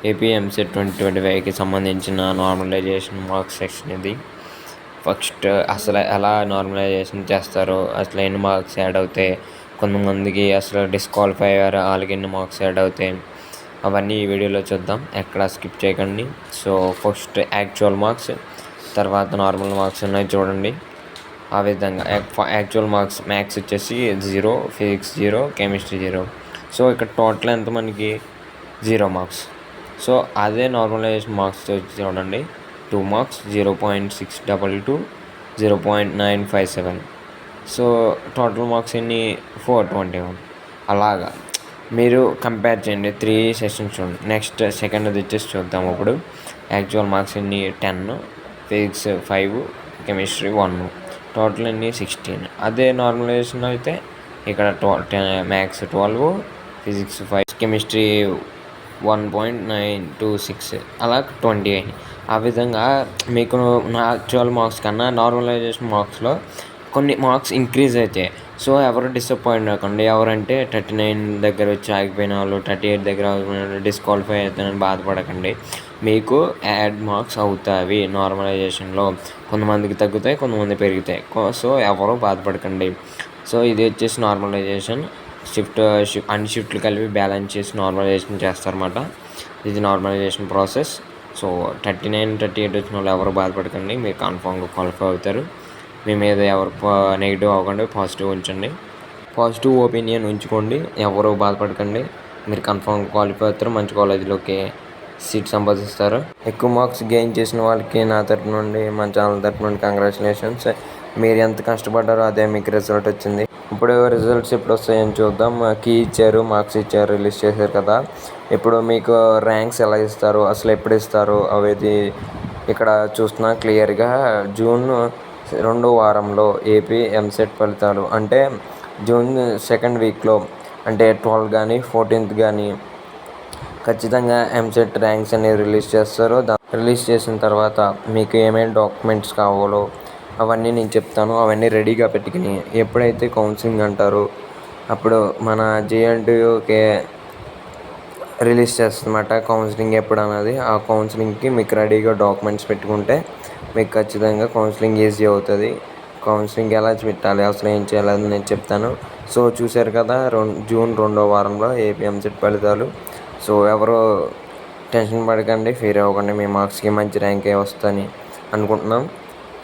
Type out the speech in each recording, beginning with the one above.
AP EAMCET 2025కి సంబంధించిన normalisation marks section ఇది. First అసలు ఎలా నార్మలైజేషన్ చేస్తారో, అసలు ఎన్ని మార్క్స్ యాడ్ అవుతాయి, కొంతమందికి అసలు డిస్క్వాలిఫై అయ్యారు వాళ్ళకి ఎన్ని మార్క్స్ యాడ్ అవుతాయి, అవన్నీ ఈ వీడియోలో చూద్దాం. ఎక్కడ స్కిప్ చేయకండి. సో ఫస్ట్ యాక్చువల్ మార్క్స్, తర్వాత నార్మల్ మార్క్స్ ఉన్నాయి చూడండి. ఆ విధంగా యాక్చువల్ మార్క్స్ మ్యాథ్స్ వచ్చేసి 0, ఫిజిక్స్ 0, కెమిస్ట్రీ 0. సో ఇక్కడ టోటల్ ఎంత మనకి 0 మార్క్స్. సో అదే నార్మలైజేషన్ మార్క్స్ చూడండి, 2 మార్క్స్ 0.622, 0.957. సో టోటల్ మార్క్స్ ఎన్ని 421. అలాగా మీరు కంపేర్ చేయండి. 3 సెషన్స్ చూడండి. నెక్స్ట్ సెకండ్ వచ్చేసి చూద్దాం. ఇప్పుడు యాక్చువల్ మార్క్స్ ఎన్ని 10, ఫిజిక్స్ 5, కెమిస్ట్రీ 1, టోటల్ ఎన్ని 16. అదే నార్మలైజేషన్ అయితే ఇక్కడ మ్యాథ్స్ 12, ఫిజిక్స్ 5, కెమిస్ట్రీ 1.926, అలా 20 అయింది. ఆ విధంగా మీకు యాక్చువల్ మార్క్స్ కన్నా నార్మలైజేషన్ మార్క్స్లో కొన్ని మార్క్స్ ఇంక్రీజ్ అవుతాయి. సో ఎవరు డిసప్పాయింట్ అవ్వకండి. ఎవరంటే 39 దగ్గర వచ్చి ఆగిపోయిన వాళ్ళు, 38 దగ్గర డిస్క్వాలిఫై అవుతానని బాధపడకండి. మీకు యాడ్ మార్క్స్ అవుతాయి నార్మలైజేషన్లో. కొంతమందికి తగ్గుతాయి, కొంతమంది పెరుగుతాయి. సో ఎవరు బాధపడకండి. సో ఇది వచ్చేసి నార్మలైజేషన్. అన్ని షిఫ్ట్లు కలిపి బ్యాలెన్స్ చేసి నార్మలైజేషన్ చేస్తారన్నమాట. ఇది నార్మలైజేషన్ ప్రాసెస్. సో 39, 38 వచ్చిన వాళ్ళు ఎవరు బాధపడకండి. మీరు కన్ఫామ్గా క్వాలిఫై అవుతారు. మీ మీద ఎవరు నెగిటివ్ అవ్వకండి, పాజిటివ్ ఉంచండి. పాజిటివ్ ఒపీనియన్ ఉంచుకోండి. ఎవరు బాధపడకండి. మీరు కన్ఫామ్గా క్వాలిఫై అవుతారు. మంచి కాలేజీలోకి సీట్ సంపాదిస్తారు. ఎక్కువ మార్క్స్ గెయిన్ చేసిన వాళ్ళకి నా తరపు నుండి, మన ఛానల్ తరపు నుండి కంగ్రాచులేషన్స్. మీరు ఎంత కష్టపడ్డారో అదే మీకు రిజల్ట్ వచ్చింది. ఇప్పుడు రిజల్ట్స్ ఎప్పుడు వస్తాయని చూద్దాం. కీ ఇచ్చారు, మార్క్స్ ఇచ్చారు, రిలీజ్ చేశారు కదా. ఇప్పుడు మీకు ర్యాంక్స్ ఎలా ఇస్తారు, అసలు ఎప్పుడు ఇస్తారు అనేది ఇక్కడ చూస్తున్నా క్లియర్గా. జూన్ 2వ వారంలో ఏపీ ఎంసెట్ ఫలితాలు, అంటే జూన్ 2nd వీక్లో, అంటే 12 కానీ 14th కానీ ఖచ్చితంగా ఎంసెట్ ర్యాంక్స్ అనేవి రిలీజ్ చేస్తారు. రిలీజ్ చేసిన తర్వాత మీకు ఏమేమి డాక్యుమెంట్స్ కావాలో అవన్నీ నేను చెప్తాను. అవన్నీ రెడీగా పెట్టుకుని ఎప్పుడైతే కౌన్సిలింగ్ అంటారో అప్పుడు మన జేఎన్టీయూకే రిలీజ్ చేస్తుందన్నమాట. కౌన్సిలింగ్ ఎప్పుడు అన్నది, ఆ కౌన్సిలింగ్కి మీకు రెడీగా డాక్యుమెంట్స్ పెట్టుకుంటే మీకు ఖచ్చితంగా కౌన్సిలింగ్ ఈజీ అవుతుంది. కౌన్సిలింగ్ ఎలా పెట్టాలి, అసలు ఏం చేయాలని నేను చెప్తాను. సో చూశారు కదా, జూన్ 2వ వారంలో ఏపీ ఎంసెట్ ఫలితాలు. సో ఎవరు టెన్షన్ పడకండి, ఫీల్ అవ్వకండి. మీ మార్క్స్కి మంచి ర్యాంకే వస్తుందని అనుకుంటున్నాం.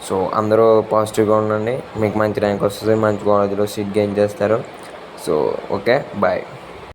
సో అందరూ పాజిటివ్గా ఉండండి. మీకు మంచి ర్యాంక్ వస్తుంది, మంచి కాలేజీలో సీట్ గెయిన్ చేస్తారు. So okay, bye.